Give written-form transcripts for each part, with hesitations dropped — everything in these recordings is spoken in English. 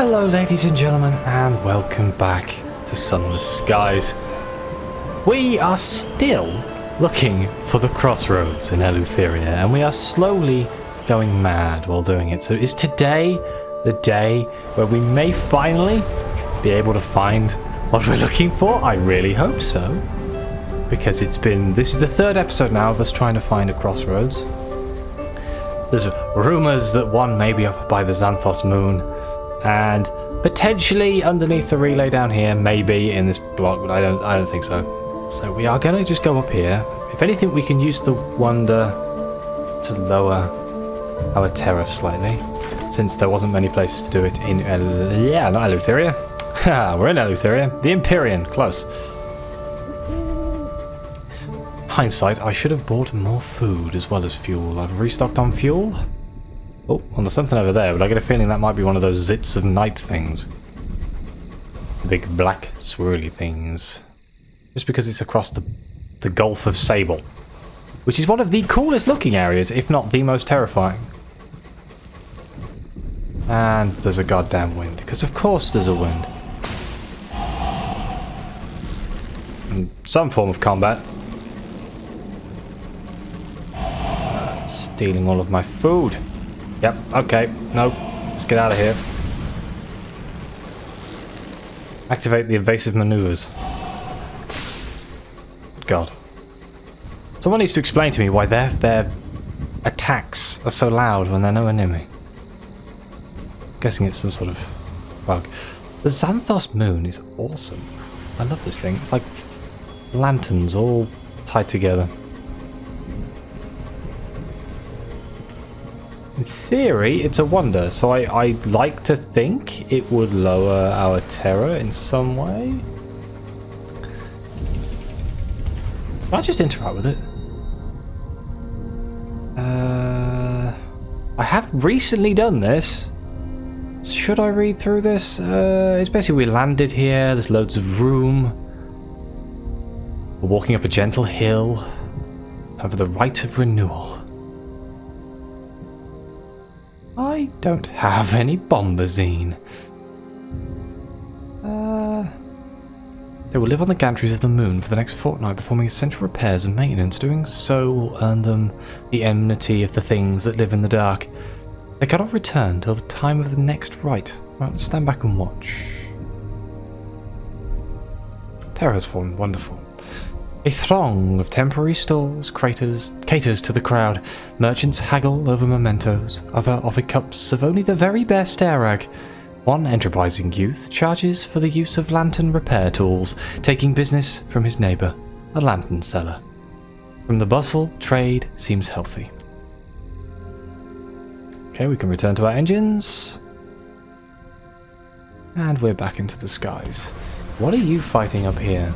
Hello ladies and gentlemen, and welcome back to Sunless Skies. We are still looking for the crossroads in Eleutheria, and we are slowly going mad while doing it. So is today the day where we may finally be able to find what we're looking for? I really hope so. Because this is the third episode now of us trying to find a crossroads. There's rumours that one may be up by the Xanthos moon, and potentially underneath the relay down here, maybe in this block, but I don't think so. So we are going to just go up here. If anything, we can use the wonder to lower our terror slightly, since there wasn't many places to do it in not Eleutheria. We're in Eleutheria. The Empyrean, close. Hindsight, I should have bought more food as well as fuel. I've restocked on fuel. Oh, well, there's something over there, but I get a feeling that might be one of those zits of night things. Big black swirly things. Just because it's across the Gulf of Sable, which is one of the coolest looking areas, if not the most terrifying. And there's a goddamn wind, because of course there's a wind. And some form of combat. Stealing all of my food. Yep, okay, no, let's get out of here. Activate the evasive maneuvers. God. Someone needs to explain to me why their attacks are so loud when they're nowhere near me. I'm guessing it's some sort of bug. The Xanthos moon is awesome. I love this thing. It's like lanterns all tied together. In theory, it's a wonder, so I like to think it would lower our terror in some way. Can I just interact with it? I have recently done this. Should I read through this? It's basically we landed here, there's loads of room. We're walking up a gentle hill. Time for the rite of renewal. I don't have any bombazine. They will live on the gantries of the moon for the next fortnight, performing essential repairs and maintenance. Doing so will earn them the enmity of the things that live in the dark. They cannot return till the time of the next rite. Right, let's stand back and watch. Terror has fallen. Wonderful. A throng of temporary stalls caters to the crowd. Merchants haggle over mementos. Other offer cups of only the very best arag. One enterprising youth charges for the use of lantern repair tools, taking business from his neighbour, a lantern seller. From the bustle, trade seems healthy. Okay, we can return to our engines. And we're back into the skies. What are you fighting up here?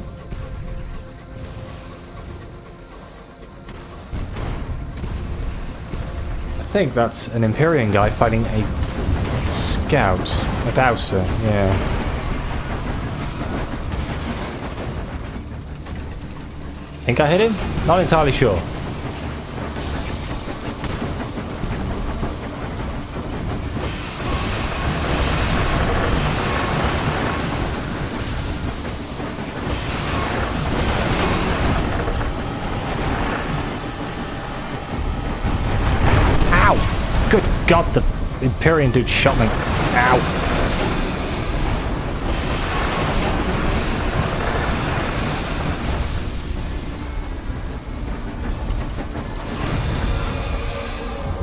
I think that's an Empyrean guy fighting a scout, a douser, yeah. Think I hit him? Not entirely sure. Good God, the Empyrean dude shot me. Ow.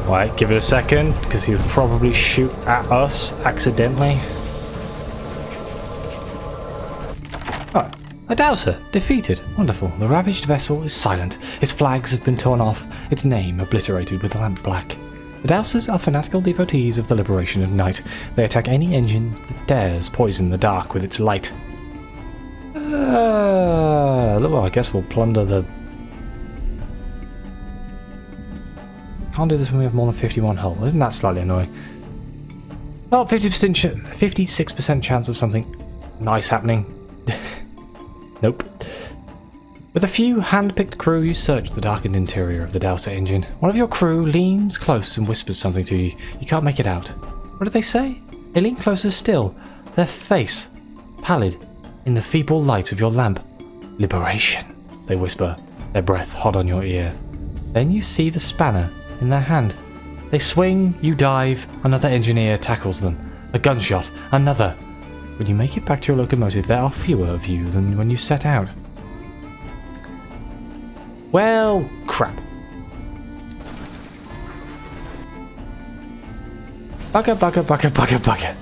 Right, give it a second, because he would probably shoot at us accidentally. Oh, a douser, defeated. Wonderful. The ravaged vessel is silent. Its flags have been torn off, its name obliterated with lamp black. The Dousers are fanatical devotees of the liberation of night. They attack any engine that dares poison the dark with its light. Well, I guess we'll plunder the... Can't do this when we have more than 51 hull. Isn't that slightly annoying? Well, 56% chance of something nice happening. Nope. With a few hand-picked crew, you search the darkened interior of the Douser engine. One of your crew leans close and whispers something to you. You can't make it out. What did they say? They lean closer still, their face pallid in the feeble light of your lamp. Liberation, they whisper, their breath hot on your ear. Then you see the spanner in their hand. They swing, you dive, another engineer tackles them. A gunshot, another. When you make it back to your locomotive, there are fewer of you than when you set out. Well, crap. Bugger, bugger, bugger, bugger, bugger.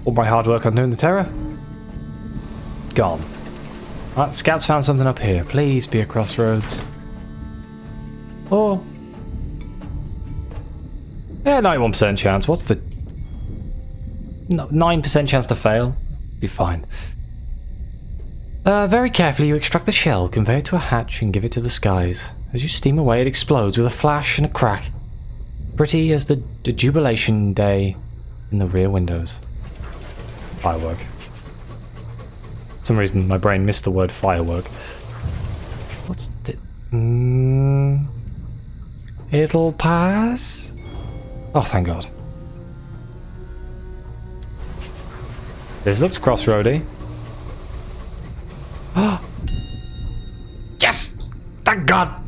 All my hard work on doing the terror? Gone. Right, scouts found something up here. Please be a crossroads. Or... yeah, 91% chance. What's the... no, 9% chance to fail? Be fine. Very carefully you extract the shell, convey it to a hatch and give it to the skies. As you steam away it explodes with a flash and a crack. Pretty as the jubilation day in the rear windows. Firework. For some reason my brain missed the word firework. What's the... it'll pass? Oh, thank God. This looks crossroady. Yes! Thank God!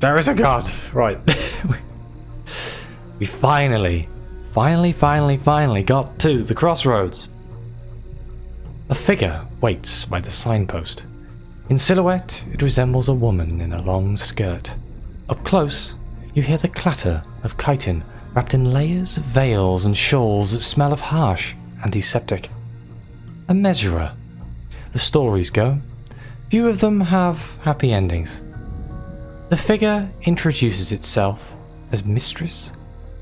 There is a God! Right. We finally got to the crossroads. A figure waits by the signpost. In silhouette, it resembles a woman in a long skirt. Up close, you hear the clatter of chitin wrapped in layers of veils and shawls that smell of harsh antiseptic. A measurer. The stories go. Few of them have happy endings. The figure introduces itself as Mistress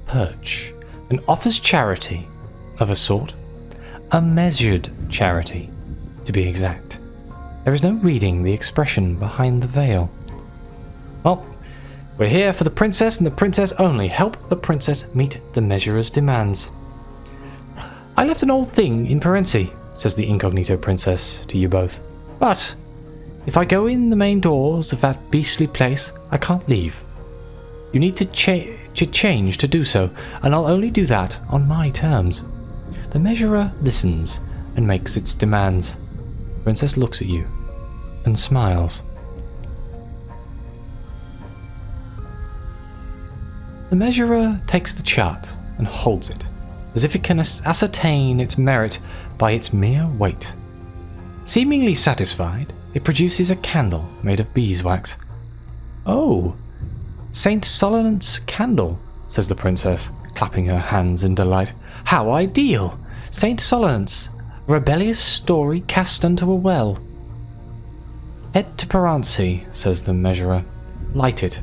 Perch and offers charity of a sort. A measured charity, to be exact. There is no reading the expression behind the veil. Well, we're here for the princess and the princess only. Help the princess meet the measurer's demands. I left an old thing in Perensi, says the incognito princess to you both. But if I go in the main doors of that beastly place, I can't leave. You need to change to do so, and I'll only do that on my terms. The measurer listens and makes its demands. Princess looks at you and smiles. The measurer takes the chart and holds it, as if it can ascertain its merit by its mere weight. Seemingly satisfied, it produces a candle made of beeswax. Oh, Saint Solomon's candle, says the princess, clapping her hands in delight. How ideal! Saint Solomon's, a rebellious story cast unto a well. Head to Perensi, says the measurer. Light it.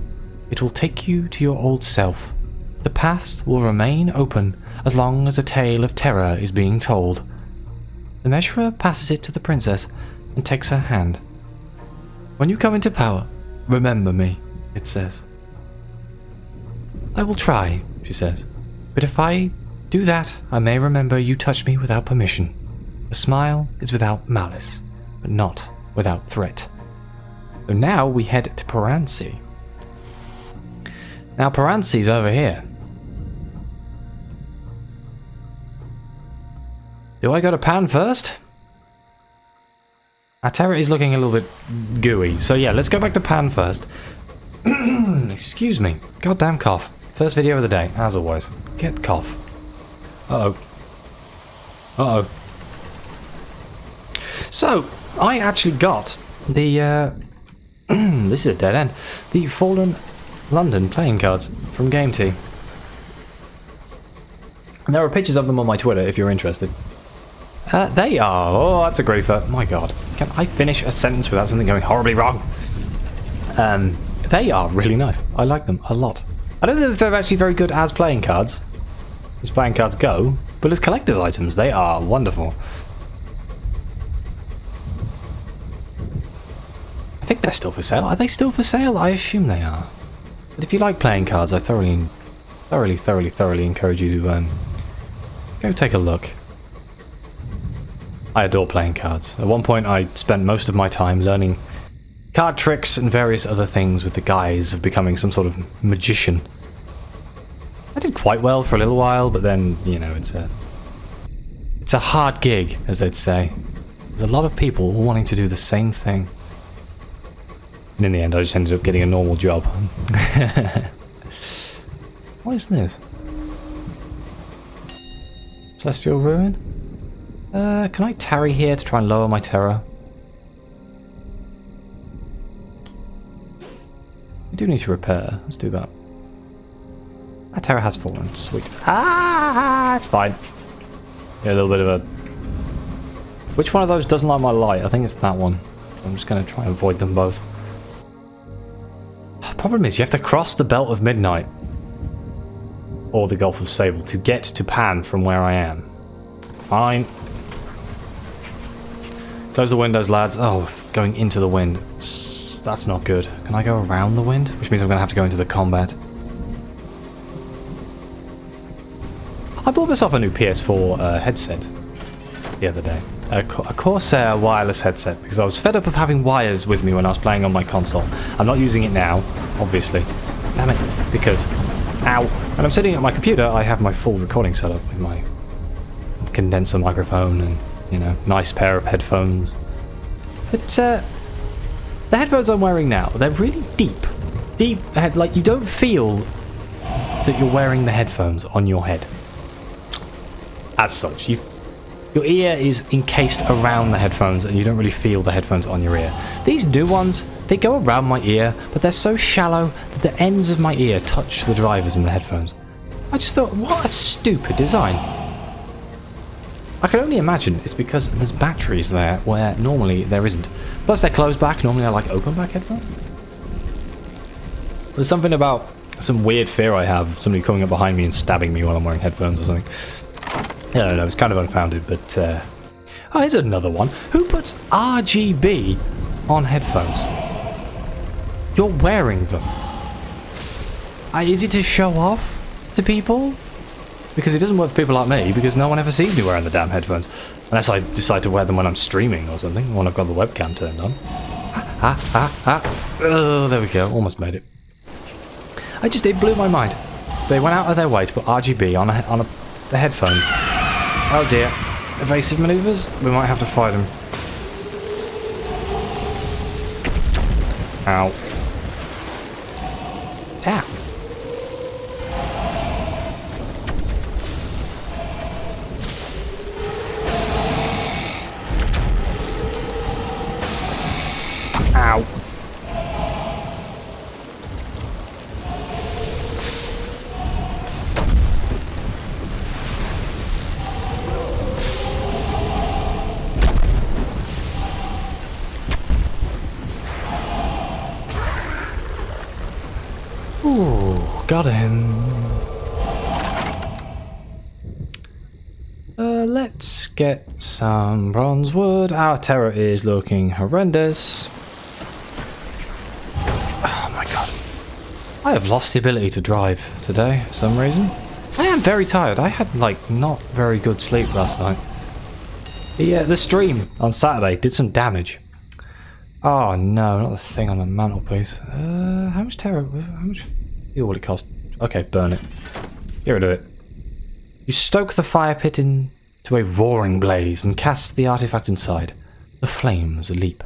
It will take you to your old self. The path will remain open as long as a tale of terror is being told. The measurer passes it to the princess and takes her hand. When you come into power, remember me, it says. I will try, she says, but if I do that, I may remember you touched me without permission. A smile is without malice, but not without threat. So now we head to Perensi. Now Perensi's over here. Do I go to Pan first? Our terror is looking a little bit gooey, so yeah, let's go back to Pan first. Excuse me. Goddamn cough. First video of the day, as always. Get cough. Uh-oh. Uh-oh. So, I actually got the, this is a dead end. The Fallen London playing cards from Game Tea. There are pictures of them on my Twitter if you're interested. They are... oh, that's a griefer. My God. Can I finish a sentence without something going horribly wrong? They are really nice. I like them a lot. I don't know if they're actually very good as playing cards, as playing cards go, but as collector's items, they are wonderful. I think they're still for sale. Are they still for sale? I assume they are. But if you like playing cards, I thoroughly encourage you to go take a look. I adore playing cards. At one point, I spent most of my time learning card tricks and various other things with the guise of becoming some sort of magician. I did quite well for a little while, but then, you know, it's a hard gig, as they'd say. There's a lot of people wanting to do the same thing. And in the end, I just ended up getting a normal job. What is this? Celestial Ruin? Can I tarry here to try and lower my terror? We do need to repair. Let's do that. That terror has fallen. Sweet. Ah, it's fine. Yeah, a little bit of a... Which one of those doesn't like my light? I think it's that one. I'm just going to try and avoid them both. The problem is you have to cross the Belt of Midnight or the Gulf of Sable to get to Pan from where I am. Fine. Close the windows, lads. Oh, going into the wind. That's not good. Can I go around the wind? Which means I'm going to have to go into the combat. I bought myself a new PS4 headset the other day. A Corsair wireless headset, because I was fed up of having wires with me when I was playing on my console. I'm not using it now, obviously. Damn it. Because, ow. When I'm sitting at my computer, I have my full recording setup with my condenser microphone and, you know, nice pair of headphones. But, the headphones I'm wearing now, they're really deep. Deep, like, you don't feel that you're wearing the headphones on your head. As such, your ear is encased around the headphones and you don't really feel the headphones on your ear. These new ones, they go around my ear, but they're so shallow that the ends of my ear touch the drivers in the headphones. I just thought, what a stupid design. I can only imagine it's because there's batteries there where normally there isn't. Plus they're closed back, normally I like open back headphones. There's something about some weird fear I have of somebody coming up behind me and stabbing me while I'm wearing headphones or something. I don't know, it's kind of unfounded, but... Oh, here's another one. Who puts RGB on headphones? You're wearing them. Is it to show off to people? Because it doesn't work for people like me, because no one ever sees me wearing the damn headphones. Unless I decide to wear them when I'm streaming or something, when I've got the webcam turned on. Oh, there we go, almost made it. It blew my mind. They went out of their way to put RGB on the headphones. Oh dear. Evasive maneuvers? We might have to fight him. Ow. Damn. Ow. Ooh, got him. Let's get some bronze wood. Our terror is looking horrendous. Oh my god. I have lost the ability to drive today for some reason. I am very tired. I had, like, not very good sleep last night. The stream on Saturday did some damage. Oh no, not the thing on the mantelpiece. How much terror? How much fuel will it cost? Okay, burn it. Get rid of it. You stoke the fire pit into a roaring blaze and cast the artifact inside. The flames leap.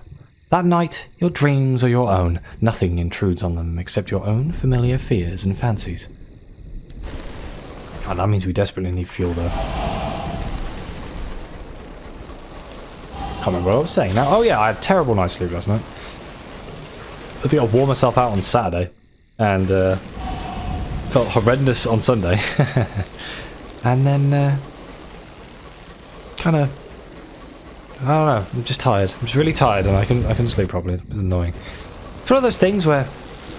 That night, your dreams are your own. Nothing intrudes on them except your own familiar fears and fancies. Oh, that means we desperately need fuel, though. Can't remember what I was saying now. Oh yeah, I had a terrible night's sleep last night. I think I wore myself out on Saturday and felt horrendous on Sunday. And then kind of, I don't know, I'm just tired. I'm just really tired and I couldn't sleep properly. It's annoying. It's one of those things where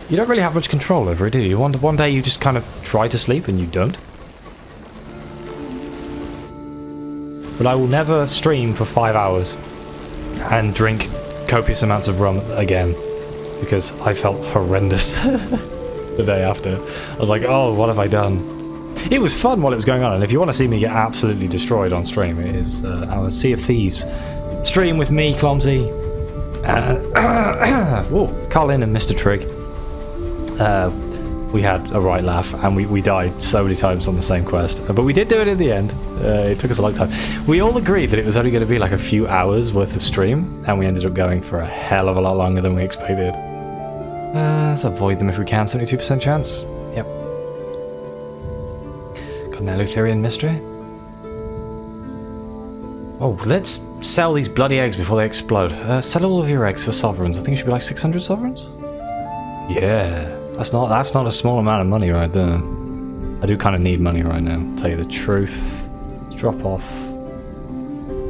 you don't really have much control over it, do you? One day you just kind of try to sleep and you don't. But I will never stream for 5 hours and drink copious amounts of rum again, because I felt horrendous the day after. I was like, oh, what have I done? It was fun while it was going on, and if you want to see me get absolutely destroyed on stream, it is our Sea of Thieves stream with me, Clumsy, Colin and Mr. Trigg. We had a right laugh, and we died so many times on the same quest. But we did do it in the end. It took us a long time. We all agreed that it was only going to be like a few hours worth of stream, and we ended up going for a hell of a lot longer than we expected. Let's avoid them if we can. 72% chance. Yep. Got an Eleutherian mystery. Oh, let's sell these bloody eggs before they explode. Sell all of your eggs for sovereigns. I think it should be like 600 sovereigns. Yeah. That's not a small amount of money right there. I do kind of need money right now, to tell you the truth. Let's drop off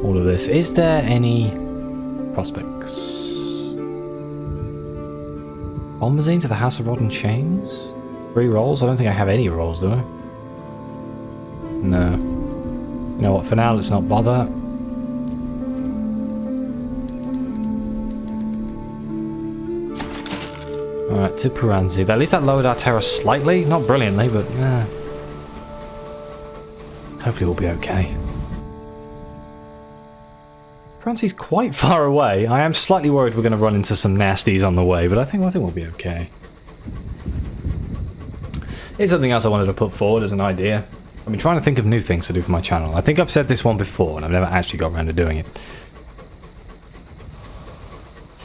all of this. Is there any prospects? Bombazine to the House of Rod and Chains? 3 rolls? I don't think I have any rolls, do I? No. You know what, for now let's not bother. Alright, to Puranzi. At least that lowered our terror slightly. Not brilliantly, but hopefully we'll be okay. Puranzi's quite far away. I am slightly worried we're going to run into some nasties on the way, but I think we'll be okay. Here's something else I wanted to put forward as an idea. I've been trying to think of new things to do for my channel. I think I've said this one before, and I've never actually got around to doing it.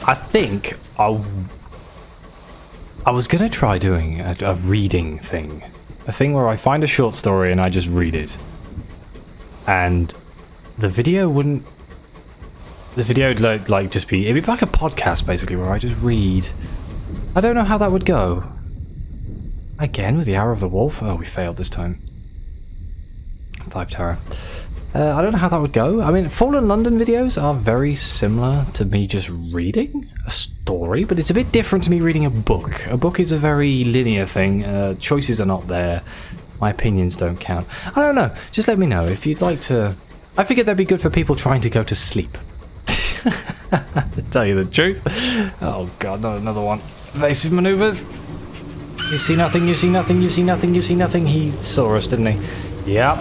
I think I was going to try doing a reading thing. A thing where I find a short story and I just read it. And the video wouldn't... The video would like just be... It'd be like a podcast, basically, where I just read. I don't know how that would go. Again, with the Hour of the Wolf? Oh, we failed this time. 5 terror. I don't know how that would go. I mean, Fallen London videos are very similar to me just reading a story, but it's a bit different to me reading a book. A book is a very linear thing. Choices are not there. My opinions don't count. I don't know. Just let me know if you'd like to... I figured that'd be good for people trying to go to sleep. To tell you the truth. Oh god, not another one. Evasive maneuvers. You see nothing, you see nothing, you see nothing, you see nothing. He saw us, didn't he? Yep.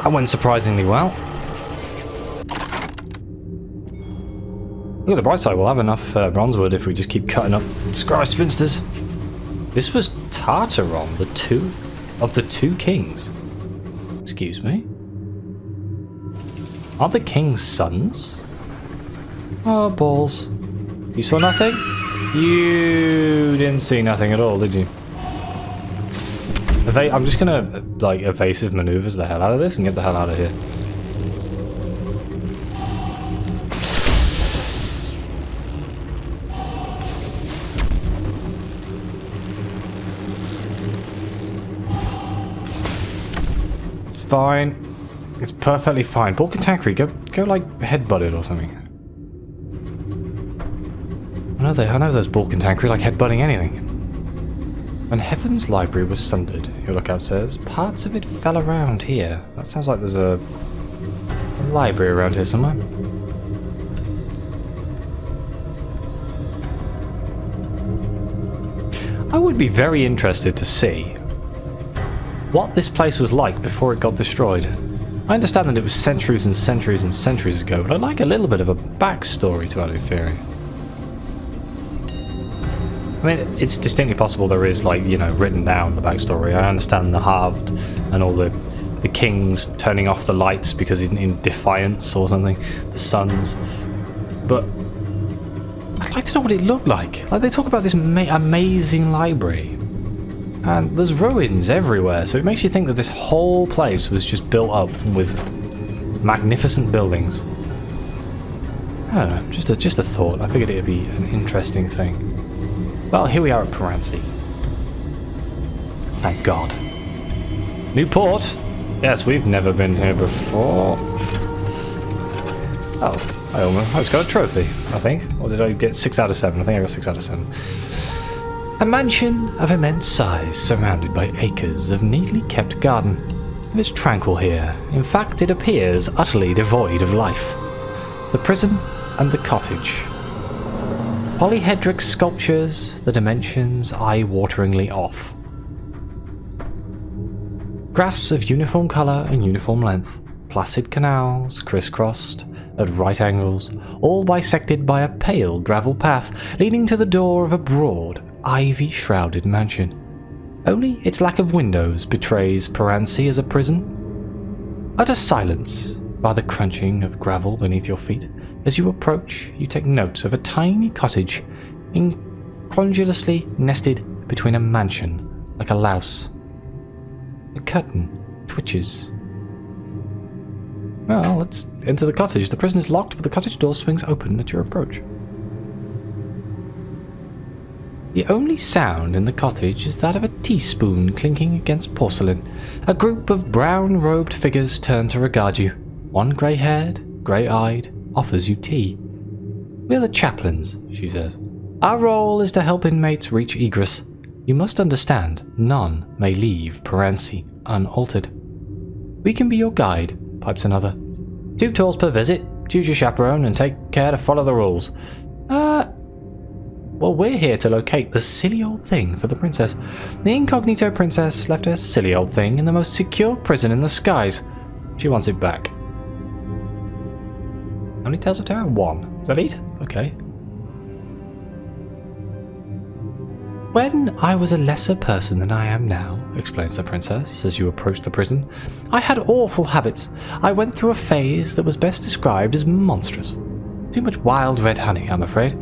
That went surprisingly well. Look at the bright side, we'll have enough bronzewood if we just keep cutting up Scry Spinsters. This was Tartaron, the two kings. Excuse me? Aren't the king's sons? Oh, balls. You saw nothing? You didn't see nothing at all, did you? I'm just gonna, like, evasive maneuvers the hell out of this and get the hell out of here. Fine. It's perfectly fine. Balkan Tankery, go like headbutt it or something. I know those Balkan Tankery like headbutting anything. When Heaven's Library was sundered, your lookout says, parts of it fell around here. That sounds like there's a library around here somewhere. I would be very interested to see what this place was like before it got destroyed. I understand that it was centuries and centuries and centuries ago, but I'd like a little bit of a backstory to Eleutheria. I mean, it's distinctly possible there is, like, you know, written down the backstory. I understand the halved and all the kings turning off the lights because in defiance or something, the suns. But I'd like to know what it looked like. Like, they talk about this amazing library. And there's ruins everywhere, so it makes you think that this whole place was just built up with magnificent buildings. I don't know, just a thought. I figured it'd be an interesting thing. Well, here we are at Puranzi. Thank God. New port? Yes, we've never been here before. Oh, I just got a trophy, I think. Or did I get 6 out of 7? I think I got 6 out of 7. A mansion of immense size, surrounded by acres of neatly kept garden. It is tranquil here. In fact, it appears utterly devoid of life. The prison and the cottage. Polyhedric sculptures, the dimensions eye-wateringly off. Grass of uniform colour and uniform length, placid canals crisscrossed at right angles, all bisected by a pale gravel path leading to the door of a broad, ivy-shrouded mansion. Only its lack of windows betrays Paransi as a prison. Utter silence by the crunching of gravel beneath your feet. As you approach, you take note of a tiny cottage, incongruously nested between a mansion, like a louse. The curtain twitches. Well, let's enter the cottage. The prison is locked, but the cottage door swings open at your approach. The only sound in the cottage is that of a teaspoon clinking against porcelain. A group of brown-robed figures turn to regard you. One grey-haired, grey-eyed, offers you tea. "We're the chaplains," she says. "Our role is to help inmates reach egress. You must understand, none may leave Paransi unaltered." "We can be your guide," pipes another. "2 tours per visit. Choose your chaperone and take care to follow the rules." Well, we're here to locate the silly old thing for the princess. The incognito princess left her silly old thing in the most secure prison in the skies. She wants it back. How many tales of terror? 1. Is that it? Okay. "When I was a lesser person than I am now," explains the princess as you approach the prison, "I had awful habits. I went through a phase that was best described as monstrous. Too much wild red honey, I'm afraid.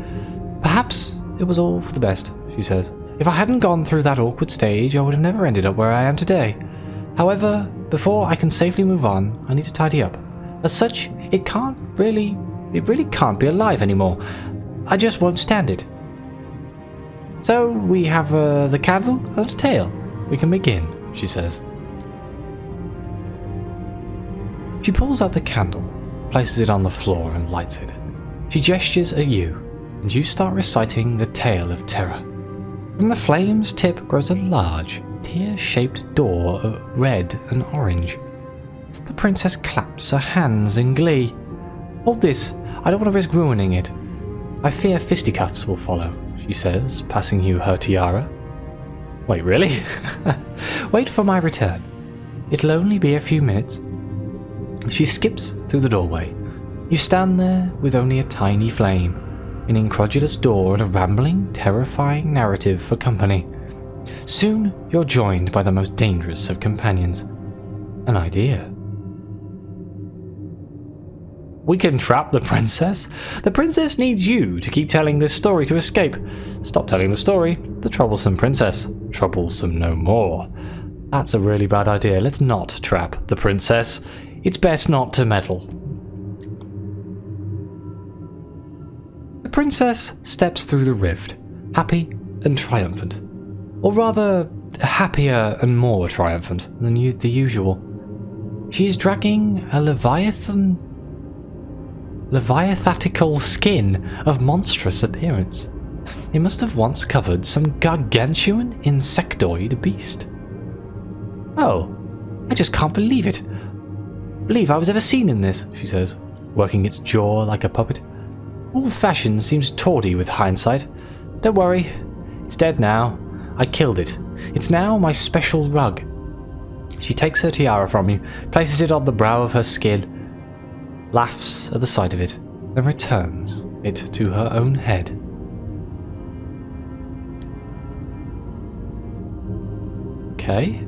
Perhaps it was all for the best," she says. "If I hadn't gone through that awkward stage, I would have never ended up where I am today. However, before I can safely move on, I need to tidy up. As such, it really can't be alive anymore. I just won't stand it. So we have the candle and the tail. We can begin," she says. She pulls out the candle, places it on the floor and lights it. She gestures at you, and you start reciting the tale of terror. From the flame's tip grows a large, tear-shaped door of red and orange. The princess claps her hands in glee. "Hold this, I don't want to risk ruining it. I fear fisticuffs will follow," she says, passing you her tiara. "Wait, really?" "Wait for my return. It'll only be a few minutes." She skips through the doorway. You stand there with only a tiny flame, an incredulous door and a rambling, terrifying narrative for company. Soon you're joined by the most dangerous of companions. An idea. "We can trap the princess. The princess needs you to keep telling this story to escape. Stop telling the story. The troublesome princess. Troublesome no more. That's a really bad idea. Let's not trap the princess. It's best not to meddle." The princess steps through the rift, happy and triumphant. Or rather, happier and more triumphant than the usual. She is dragging a leviathatical skin of monstrous appearance. It must have once covered some gargantuan insectoid beast. "Oh, I just can't believe it. Believe I was ever seen in this," she says, working its jaw like a puppet. "All fashion seems tawdry with hindsight. Don't worry, it's dead now. I killed it. It's now my special rug." She takes her tiara from you, places it on the brow of her skin, laughs at the sight of it, then returns it to her own head. Okay.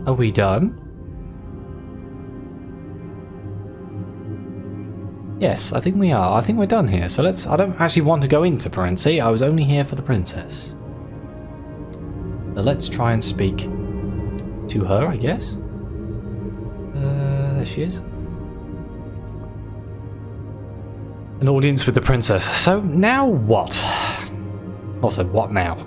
Are we done? Yes, I think we are. I think we're done here. So I don't actually want to go into Paransi. I was only here for the princess. So let's try and speak to her, I guess. There she is. An audience with the princess. So now what? Also, what now?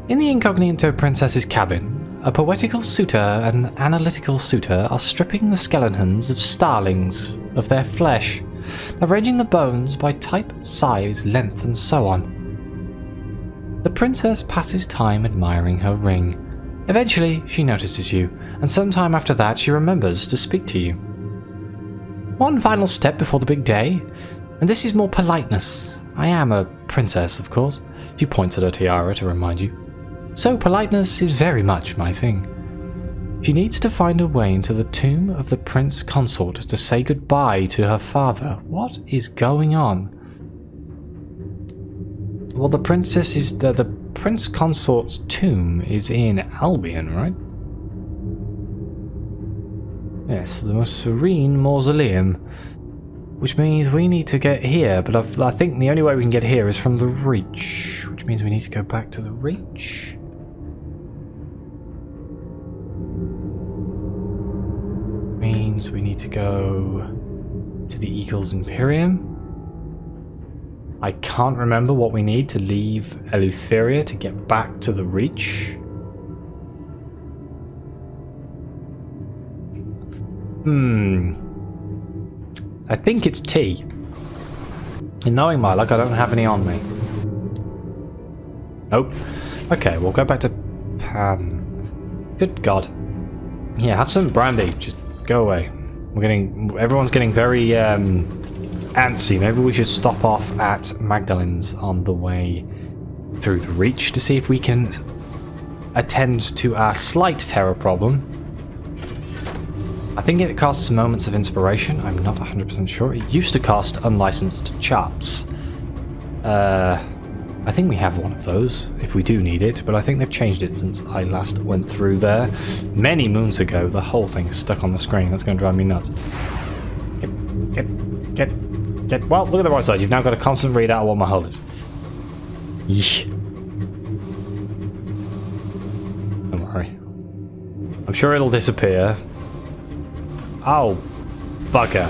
In the incognito princess's cabin, a poetical suitor and an analytical suitor are stripping the skeletons of starlings of their flesh, arranging the bones by type, size, length, and so on. The princess passes time admiring her ring. Eventually, she notices you, and sometime after that she remembers to speak to you. "One final step before the big day. And this is more politeness. I am a princess, of course. She points at her tiara to remind you. So politeness is very much my thing. She needs to find a way into the tomb of the prince consort to say goodbye to her father. What is going on? Well, the princess is the prince consort's tomb is in Albion, right? Yes, the most serene mausoleum. Which means we need to get here, but I think the only way we can get here is from the Reach. Which means we need to go back to the Reach. Means we need to go to the Eagle's Imperium. I can't remember what we need to leave Eleutheria to get back to the Reach. I think it's tea. And knowing my luck, I don't have any on me. Nope. Okay, we'll go back to Pan. Good God. Yeah, have some brandy. Just go away. Everyone's getting very antsy. Maybe we should stop off at Magdalen's on the way through the Reach to see if we can attend to our slight terror problem. I think it costs moments of inspiration. I'm not 100% sure. It used to cost unlicensed charts. I think we have one of those if we do need it, but I think they've changed it since I last went through there many moons ago. The whole thing's stuck on the screen. That's going to drive me nuts. Get. Well, look at the right side. You've now got a constant readout of what my hull is. Yeesh. Don't worry. I'm sure it'll disappear. Oh, bugger.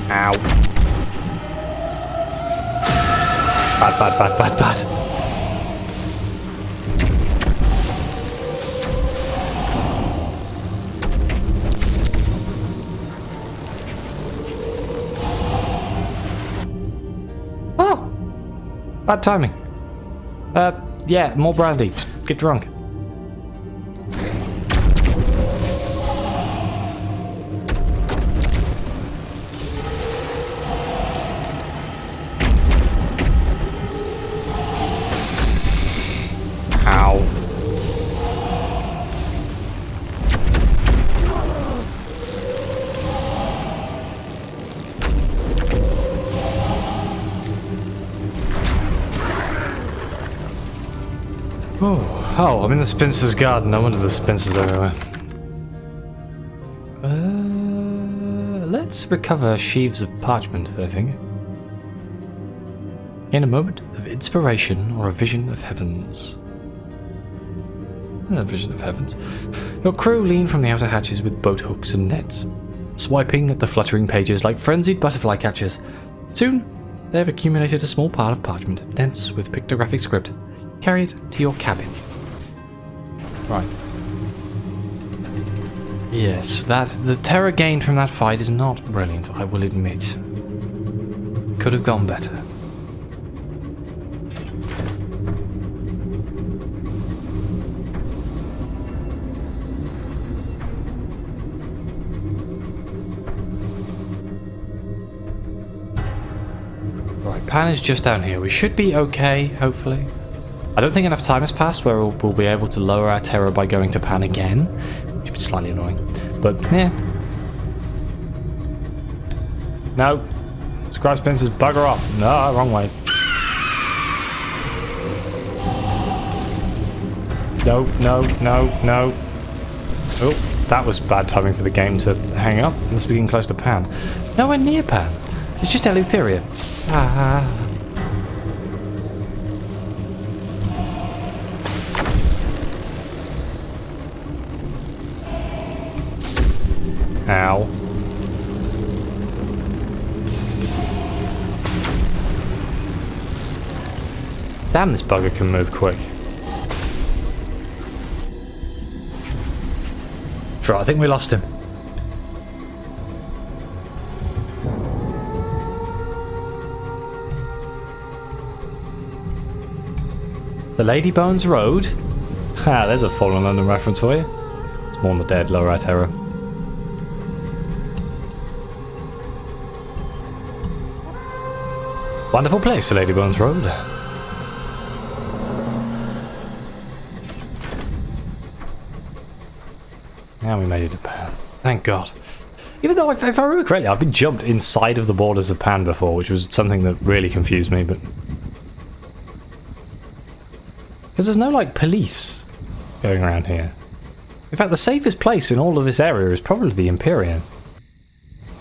Ow. Bad. Oh! Bad timing. Yeah, more brandy. Just get drunk. Oh, I'm in the Spinster's garden. No wonder the Spinster's everywhere. Let's recover sheaves of parchment, I think. In a moment of inspiration or a vision of heavens. A vision of heavens. Your crew lean from the outer hatches with boat hooks and nets, swiping at the fluttering pages like frenzied butterfly catchers. Soon, they have accumulated a small pile of parchment, dense with pictographic script. Carry it to your cabin. Right. Yes, the terror gained from that fight is not brilliant, I will admit. Could have gone better. Right, Pan is just down here. We should be okay, hopefully. I don't think enough time has passed where we'll be able to lower our terror by going to Pan again, which would be slightly annoying. But, yeah. No. Scribe Spencer's bugger off. No, wrong way. No. Oh, that was bad timing for the game to hang up. Must be getting close to Pan. Nowhere near Pan. It's just Eleutheria. Ow. Damn, this bugger can move quick. Right, I think we lost him. The Lady Bones Road? Ha, there's a Fallen London reference for you. It's Mourn the Dead, lower right arrow. Wonderful place, the Lady Bones Road. Now we made it to Pan. Thank God. Even though, if I remember correctly, I've been jumped inside of the borders of Pan before, which was something that really confused me, but... Because there's no, like, police going around here. In fact, the safest place in all of this area is probably the Empyrean.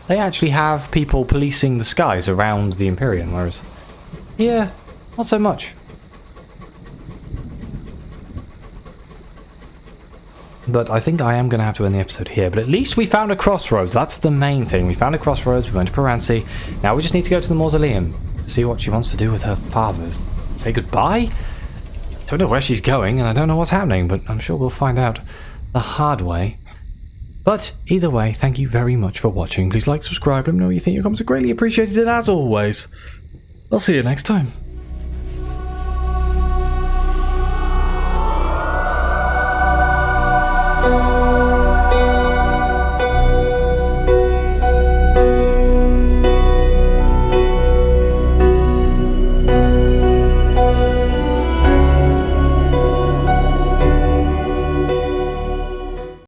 They actually have people policing the skies around the Empyrean, whereas... here, not so much. But I think I am going to have to end the episode here. But at least we found a crossroads. That's the main thing. We found a crossroads. We went to Paransi. Now we just need to go to the mausoleum to see what she wants to do with her fathers. Say goodbye? Don't know where she's going, and I don't know what's happening, but I'm sure we'll find out the hard way. But either way, thank you very much for watching. Please like, subscribe, let me know what you think. Your comments are greatly appreciated, and as always, I'll see you next time.